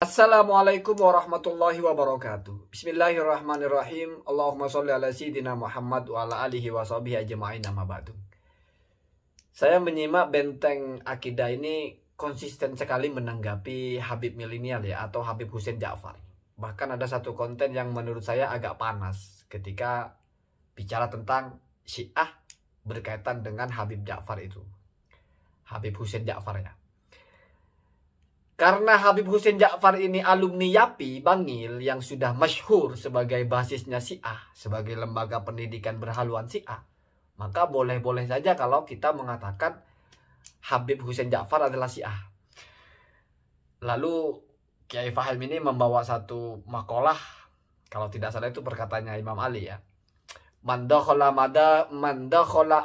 Assalamualaikum warahmatullahi wabarakatuh. Bismillahirrahmanirrahim. Allahumma sholli ala sayyidina Muhammad wa ala alihi wa sahbihi ajma'in, amma ba'du. Saya menyimak Benteng Akidah ini konsisten sekali menanggapi Habib milenial ya, atau Habib Hussein Ja'far. Bahkan ada satu konten yang menurut saya agak panas ketika bicara tentang Syiah berkaitan dengan Habib Ja'far itu. Habib Hussein Ja'far ya. Karena Habib Hussein Ja'far ini alumni YAPI Bangil yang sudah masyhur sebagai basisnya Syiah, sebagai lembaga pendidikan berhaluan Syiah, maka boleh-boleh saja kalau kita mengatakan Habib Hussein Ja'far adalah Syiah. Lalu Kiai Fahim ini membawa satu makalah, kalau tidak salah itu perkataannya Imam Ali ya. Man dakhala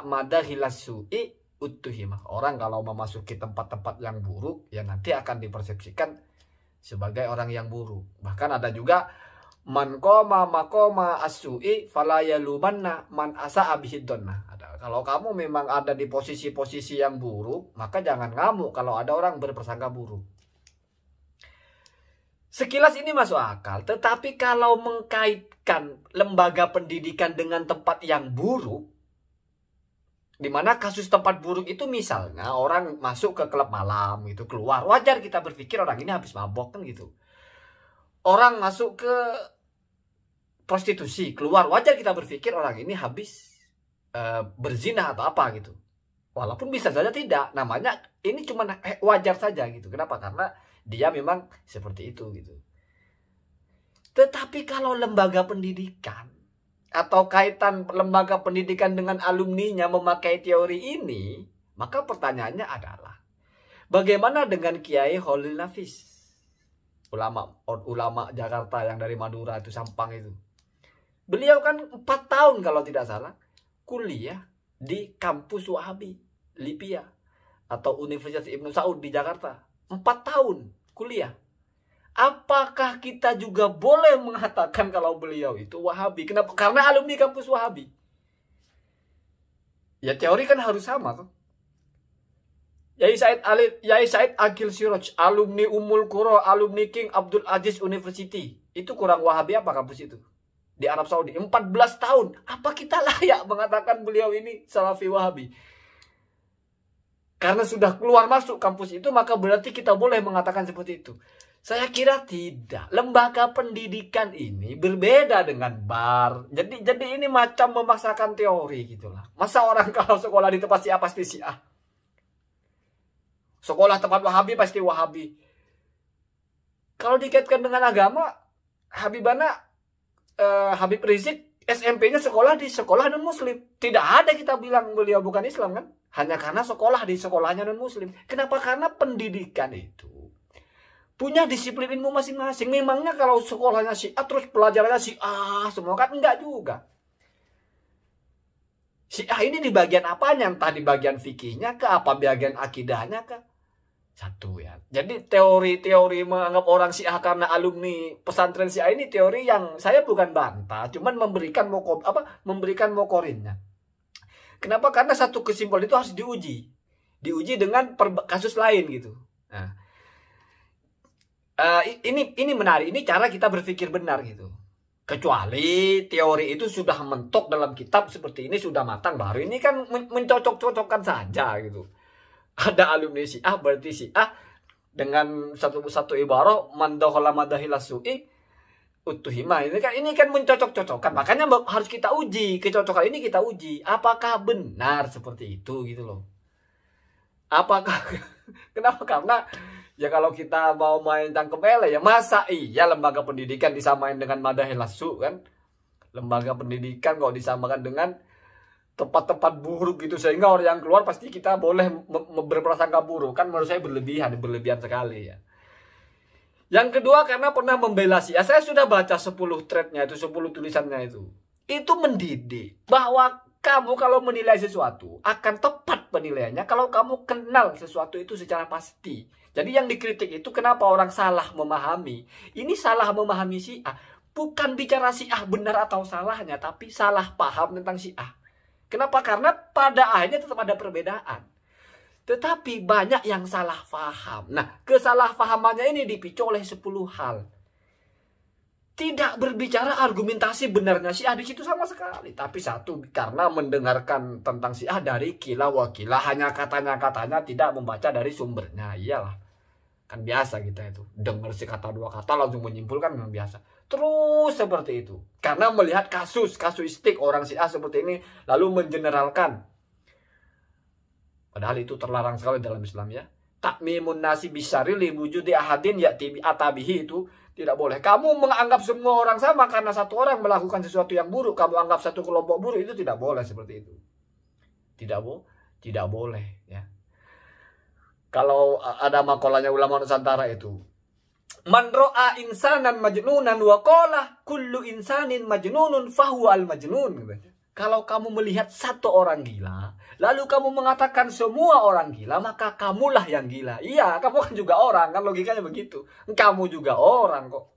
madahilas su'i utuhimah. Orang kalau memasuki tempat-tempat yang buruk, ya nanti akan dipersepsikan sebagai orang yang buruk. Bahkan ada juga man qoma maqama as-su'i fala yalumanna man asa'a bihidonna. Kalau kamu memang ada di posisi-posisi yang buruk, maka jangan ngamuk kalau ada orang berprasangka buruk. Sekilas ini masuk akal, tetapi kalau mengkaitkan lembaga pendidikan dengan tempat yang buruk, di mana kasus tempat buruk itu misalnya orang masuk ke klub malam gitu, keluar, wajar kita berpikir orang ini habis mabok kan gitu. Orang masuk ke prostitusi, keluar, wajar kita berpikir orang ini habis berzina atau apa gitu. Walaupun bisa saja tidak, namanya ini cuma wajar saja gitu. Kenapa? Karena dia memang seperti itu gitu. Tetapi kalau lembaga pendidikan atau kaitan lembaga pendidikan dengan alumninya memakai teori ini, maka pertanyaannya adalah bagaimana dengan Kiai Khalil Nafis, ulama Jakarta yang dari Madura itu, Sampang itu. Beliau kan 4 tahun kalau tidak salah kuliah di kampus Wahabi Lipia atau Universitas Ibnu Saud di Jakarta. 4 tahun kuliah. Apakah kita juga boleh mengatakan kalau beliau itu Wahabi? Kenapa? Karena alumni kampus Wahabi. Ya teori kan harus sama tuh. Yai Said Akil Siraj, alumni Ummul Qura, alumni King Abdul Aziz University. Itu kurang Wahabi apa kampus itu? Di Arab Saudi. 14 tahun. Apa kita layak mengatakan beliau ini Salafi Wahabi? Karena sudah keluar masuk kampus itu, maka berarti kita boleh mengatakan seperti itu. Saya kira tidak. Lembaga pendidikan ini berbeda dengan bar. Jadi ini macam memaksakan teori gitulah. Masa orang kalau sekolah di tempat Syiah pasti Syiah? Sekolah tempat Wahabi pasti Wahabi. Kalau dikaitkan dengan agama, Habib Rizik SMP-nya sekolah di sekolah non-muslim. Tidak ada kita bilang beliau bukan Islam kan? Hanya karena sekolah di sekolahnya non-muslim. Kenapa? Karena pendidikan itu punya disiplin ilmu masing-masing. Memangnya kalau sekolahnya Syiah terus pelajarannya Syiah semua kan? Enggak juga. Syiah ini di bagian apanya? Entah di bagian fikihnya ke apa bagian akidahnya ke? Satu ya. Jadi teori-teori menganggap orang Syiah karena alumni pesantren Syiah ini teori yang saya bukan bantah, cuman memberikan mokorinnya. Kenapa? Karena satu kesimpulan itu harus diuji. Diuji dengan kasus lain gitu. Nah, ini menarik, ini cara kita berpikir benar gitu. Kecuali teori itu sudah mentok dalam kitab seperti ini, sudah matang, baru ini kan mencocok-cocokkan saja gitu. Ada alumni Syiah berarti Syiah dengan satu ibarat man dakhala madahilas su'i utuhimah. Ini kan mencocok-cocokkan. Makanya harus kita uji, kecocokan ini kita uji. Apakah benar seperti itu gitu loh. Apakah kenapa? Karena ya kalau kita mau main tangkep ele ya, masa iya lembaga pendidikan disamain dengan madahilas su kan? Lembaga pendidikan kok disamakan dengan tempat-tempat buruk gitu, sehingga orang yang keluar pasti kita boleh berprasangka buruk. Kan menurut saya berlebihan sekali ya. Yang kedua, karena pernah membela Syiah. Saya sudah baca 10 threadnya itu, 10 tulisannya itu. Itu mendidik bahwa kamu kalau menilai sesuatu akan tepat penilaiannya kalau kamu kenal sesuatu itu secara pasti. Jadi yang dikritik itu kenapa orang salah memahami. Ini salah memahami Syiah. Bukan bicara Syiah benar atau salahnya, tapi salah paham tentang Syiah. Kenapa? Karena pada akhirnya tetap ada perbedaan. Tetapi banyak yang salah paham. Nah, kesalahpahamannya ini dipicu oleh 10 hal. Tidak berbicara argumentasi benarnya Syiah di situ sama sekali. Tapi satu, karena mendengarkan tentang Syiah dari kila wakila, hanya katanya-katanya, tidak membaca dari sumbernya. Iyalah, kan biasa kita itu. Dengar si kata dua kata langsung menyimpulkan, memang biasa. Terus seperti itu. Karena melihat kasuistik orang Syiah seperti ini, lalu mengeneralkan. Padahal itu terlarang sekali dalam Islam ya. Takmimun nasi bisyari li wujudi ahadin ya'ti atabihi, itu tidak boleh. Kamu menganggap semua orang sama karena satu orang melakukan sesuatu yang buruk, kamu anggap satu kelompok buruk, itu tidak boleh seperti itu. Tidak boleh ya. Kalau ada makalahnya ulama Nusantara itu, man ra'a insanan majnunan wa qala kullu insanin majnunun fahuwa al majnun. Kalau kamu melihat satu orang gila, lalu kamu mengatakan semua orang gila, maka kamulah yang gila. Iya, kamu kan juga orang, kan logikanya begitu. Kamu juga orang kok.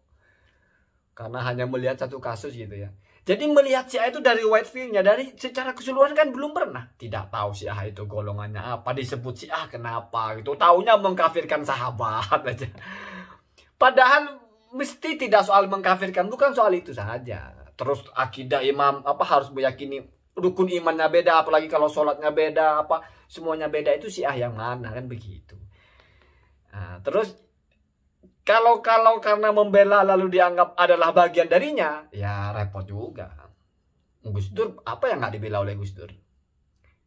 Karena hanya melihat satu kasus gitu ya. Jadi melihat Syiah itu dari white view-nya, dari secara keseluruhan kan belum pernah. Tidak tahu Syiah itu golongannya apa, disebut Syiah kenapa gitu. Taunya mengkafirkan sahabat aja. Padahal mesti tidak soal mengkafirkan, bukan soal itu saja. Terus akidah imam harus meyakini rukun imannya beda, apalagi kalau sholatnya beda, semuanya beda, itu Syiah yang mana, kan begitu. Nah, terus kalau karena membela lalu dianggap adalah bagian darinya, ya repot juga. Gus Dur, apa yang nggak dibela oleh Gus Dur?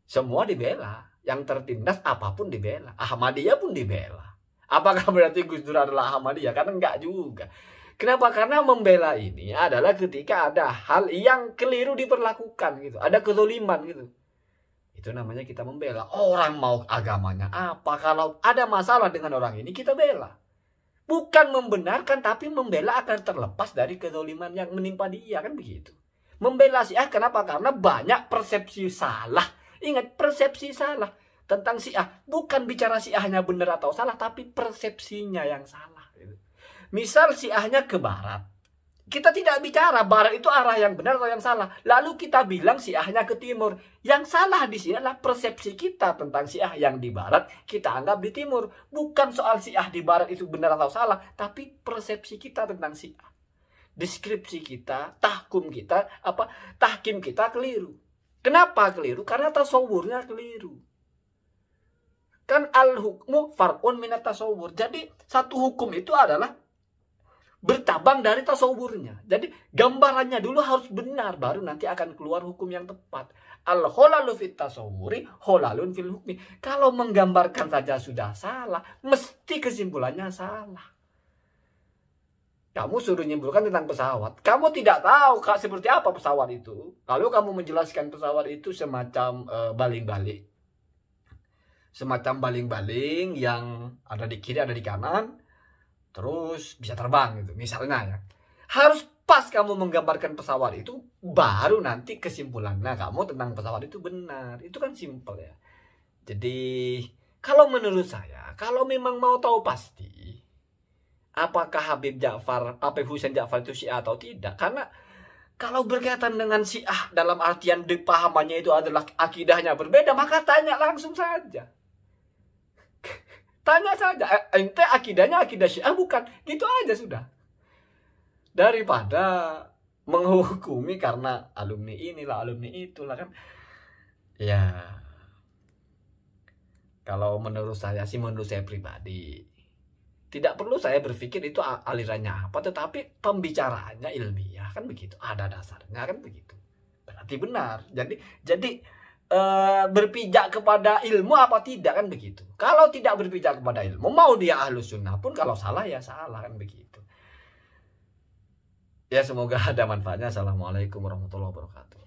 Semua dibela, yang tertindas apapun dibela. Ahmadiyah pun dibela. Apakah berarti Gus Dur adalah Ahmadiyah? Karena enggak juga. Kenapa? Karena membela ini adalah ketika ada hal yang keliru diperlakukan gitu. Ada kezoliman gitu. Itu namanya kita membela. Orang mau agamanya apa, kalau ada masalah dengan orang ini kita bela. Bukan membenarkan, tapi membela akan terlepas dari kezoliman yang menimpa dia, kan begitu. Membela Syiah kenapa? Karena banyak persepsi salah. Ingat, persepsi salah tentang Syiah. Bukan bicara Syiahnya benar atau salah, tapi persepsinya yang salah. Misal Syiahnya ke barat, kita tidak bicara barat itu arah yang benar atau yang salah. Lalu kita bilang Syiahnya ke timur. Yang salah di sini adalah persepsi kita tentang Syiah yang di barat, kita anggap di timur. Bukan soal Syiah di barat itu benar atau salah, tapi persepsi kita tentang Syiah. Deskripsi kita, tahkim kita keliru. Kenapa keliru? Karena tasawurnya keliru. Kan al-hukmu far'un minat tasawur. Jadi satu hukum itu adalah bertabang dari tasawurnya. Jadi gambarannya dulu harus benar, baru nanti akan keluar hukum yang tepat. Al-holalu fit tasawuri, holalun fil hukmi. Kalau menggambarkan saja sudah salah, mesti kesimpulannya salah. Kamu suruh nyimpulkan tentang pesawat, kamu tidak tahu seperti apa pesawat itu. Lalu kamu menjelaskan pesawat itu semacam baling-baling. Semacam baling-baling yang ada di kiri, ada di kanan, terus bisa terbang gitu misalnya ya. Harus pas kamu menggambarkan pesawat itu, baru nanti kesimpulannya kamu tentang pesawat itu benar. Itu kan simpel ya. Jadi kalau menurut saya, kalau memang mau tahu pasti apakah Habib Hussein Ja'far itu Syiah atau tidak, karena kalau berkaitan dengan Syiah dalam artian pahamannya itu adalah akidahnya berbeda, maka tanya langsung saja. Tanya saja, ente akidahnya akidah Syiah bukan? Gitu aja sudah. Daripada menghukumi karena alumni inilah, alumni itulah kan. Ya, kalau menurut saya sih, menurut saya pribadi, tidak perlu saya berpikir itu alirannya apa, tetapi pembicaraannya ilmiah, kan begitu. Ada dasarnya, kan begitu. Berarti benar. Jadi berpijak kepada ilmu apa tidak, kan begitu. Kalau tidak berpijak kepada ilmu, mau dia ahlus sunnah pun, kalau salah ya salah, kan begitu. Ya, semoga ada manfaatnya. Assalamualaikum warahmatullahi wabarakatuh.